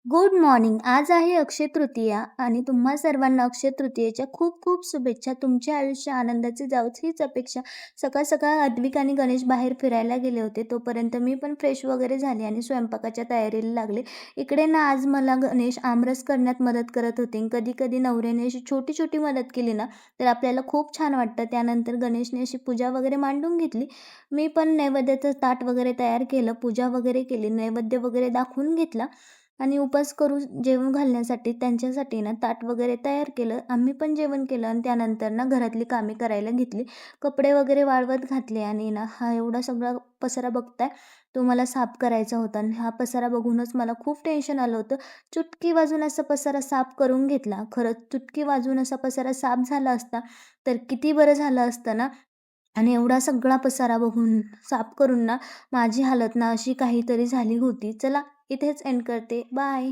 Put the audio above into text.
Good morning. आज आहे अक्षय तृतीया आणि तुम्हा सर्वांना अक्षय तृतीयेच्या खूप खूप शुभेच्छा. तुमचे आयुष्य आनंदाचे जावोच हीच अपेक्षा. सकाळ सकाळ अद्विक आणि गणेश बाहेर फिरायला गेले होते. तोपर्यंत मी पण फ्रेश वगैरे झाले आणि स्वयंपाकाच्या तयारीला लागले. इकडे ना आज मला गणेश आमरस करण्यात मदत करत होते. कधी कधी नवऱ्याने अशी छोटी छोटी मदत केली ना तर आपल्याला खूप छान वाटतं. त्यानंतर गणेशने अशी पूजा वगैरे मांडून घेतली. मी पण नैवेद्याचं ताट वगैरे तयार केलं, पूजा वगैरे केली, नैवेद्य वगैरे दाखवून घेतला आणि उपास करू जेवू घालण्यासाठी त्यांच्यासाठी ना ताट वगैरे तयार केलं. आम्ही पण जेवण केलं आणि त्यानंतर ना घरातली कामे करायला घेतली. कपडे वगैरे वाळवत घातले आणि ना हा एवढा सगळा पसारा बघताय तो मला साफ करायचा होता आणि हा पसारा बघूनच मला खूप टेन्शन आलं होतं. चुटकी वाजून असा पसारा साफ करून घेतला. खरंच चुटकी वाजून असा पसारा साफ झाला असता तर किती बरं झालं असतं ना. आणि एवढा सगळा पसारा बघून साफ करून ना माझी हालत ना अशी काहीतरी झाली होती. चला इथेच एंड करते. बाय.